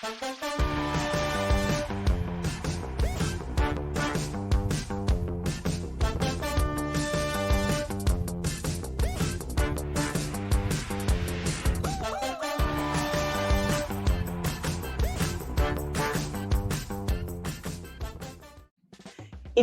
In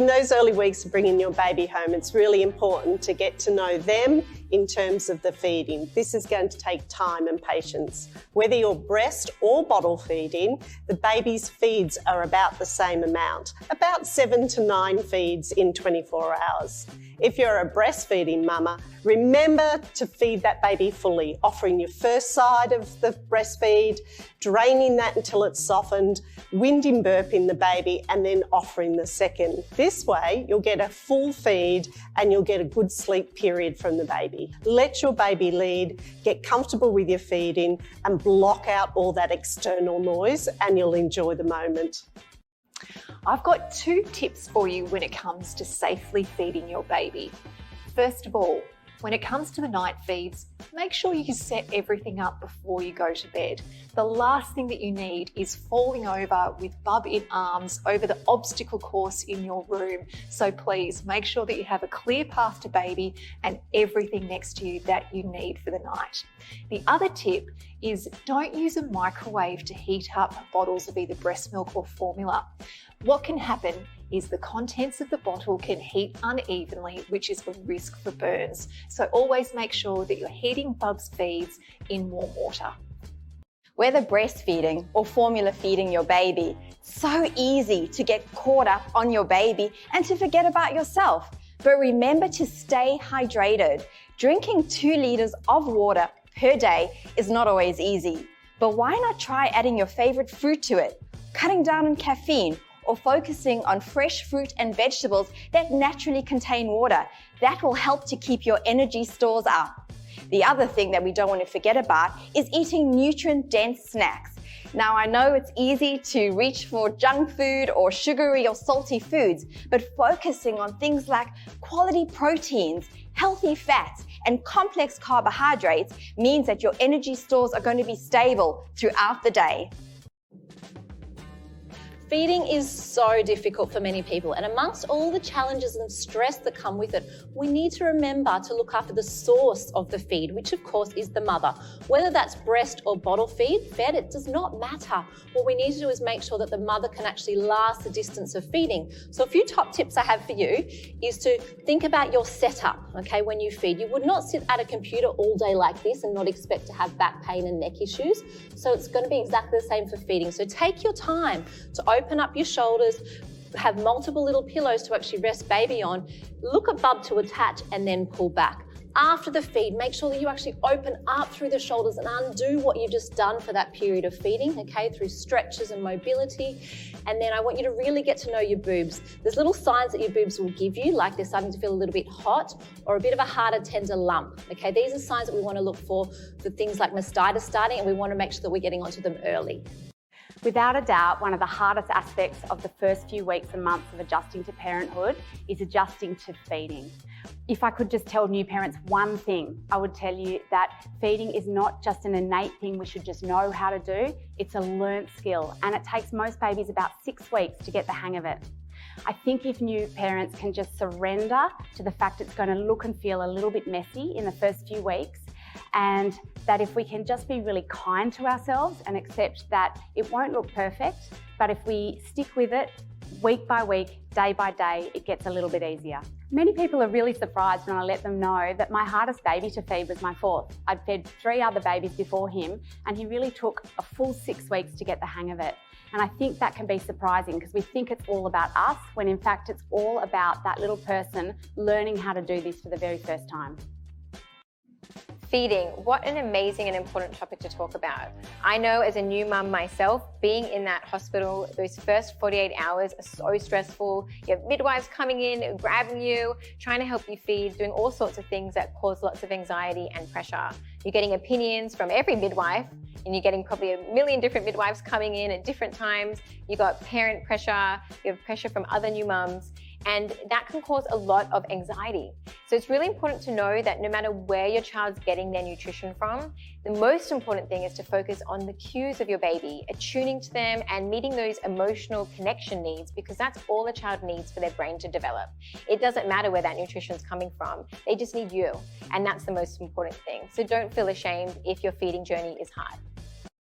those early weeks of bringing your baby home, it's really important to get to know them in terms of the feeding. This is going to take time and patience. Whether you're breast or bottle feeding, the baby's feeds are about the same amount, about 7 to 9 feeds in 24 hours. If you're a breastfeeding mama, remember to feed that baby fully, offering your first side of the breastfeed, draining that until it's softened, winding burping the baby, and then offering the second. This way, you'll get a full feed and you'll get a good sleep period from the baby. Let your baby lead, get comfortable with your feeding, and block out all that external noise, and you'll enjoy the moment. I've got 2 tips for you when it comes to safely feeding your baby. First of all, when it comes to the night feeds, make sure you set everything up before you go to bed. The last thing that you need is falling over with bub in arms over the obstacle course in your room. So please make sure that you have a clear path to baby and everything next to you that you need for the night. The other tip is don't use a microwave to heat up bottles of either breast milk or formula. What can happen is the contents of the bottle can heat unevenly, which is a risk for burns. So always make sure that you're heating bub's feeds in warm water. Whether breastfeeding or formula feeding your baby, it's so easy to get caught up on your baby and to forget about yourself. But remember to stay hydrated. Drinking 2 liters of water per day is not always easy. But why not try adding your favorite fruit to it, cutting down on caffeine, or focusing on fresh fruit and vegetables that naturally contain water? That will help to keep your energy stores up. The other thing that we don't want to forget about is eating nutrient-dense snacks. Now, I know it's easy to reach for junk food or sugary or salty foods, but focusing on things like quality proteins, healthy fats, and complex carbohydrates means that your energy stores are going to be stable throughout the day. Feeding is so difficult for many people, and amongst all the challenges and stress that come with it, we need to remember to look after the source of the feed, which of course is the mother. Whether that's breast or bottle fed, it does not matter. What we need to do is make sure that the mother can actually last the distance of feeding. So a few top tips I have for you is to think about your setup, okay, when you feed. You would not sit at a computer all day like this and not expect to have back pain and neck issues. So it's going to be exactly the same for feeding. So take your time to open up your shoulders, have multiple little pillows to actually rest baby on, look at bub to attach, and then pull back. After the feed, make sure that you actually open up through the shoulders and undo what you've just done for that period of feeding, okay, through stretches and mobility. And then I want you to really get to know your boobs. There's little signs that your boobs will give you, like they're starting to feel a little bit hot or a bit of a harder, tender lump, okay? These are signs that we want to look for things like mastitis starting, and we want to make sure that we're getting onto them early. Without a doubt, one of the hardest aspects of the first few weeks and months of adjusting to parenthood is adjusting to feeding. If I could just tell new parents one thing, I would tell you that feeding is not just an innate thing we should just know how to do, it's a learnt skill, and it takes most babies about 6 weeks to get the hang of it. I think if new parents can just surrender to the fact it's going to look and feel a little bit messy in the first few weeks, and that if we can just be really kind to ourselves and accept that it won't look perfect, but if we stick with it week by week, day by day, it gets a little bit easier. Many people are really surprised when I let them know that my hardest baby to feed was my 4th. I'd fed 3 other babies before him, and he really took a full 6 weeks to get the hang of it. And I think that can be surprising because we think it's all about us, when in fact it's all about that little person learning how to do this for the very first time. Feeding, what an amazing and important topic to talk about. I know as a new mum myself, being in that hospital, those first 48 hours are so stressful. You have midwives coming in, grabbing you, trying to help you feed, doing all sorts of things that cause lots of anxiety and pressure. You're getting opinions from every midwife, and you're getting probably a million different midwives coming in at different times. You got parent pressure, you have pressure from other new mums, And that can cause a lot of anxiety. So it's really important to know that no matter where your child's getting their nutrition from, the most important thing is to focus on the cues of your baby, attuning to them and meeting those emotional connection needs, because that's all a child needs for their brain to develop. It doesn't matter where that nutrition is coming from. They just need you. And that's the most important thing. So don't feel ashamed if your feeding journey is hard.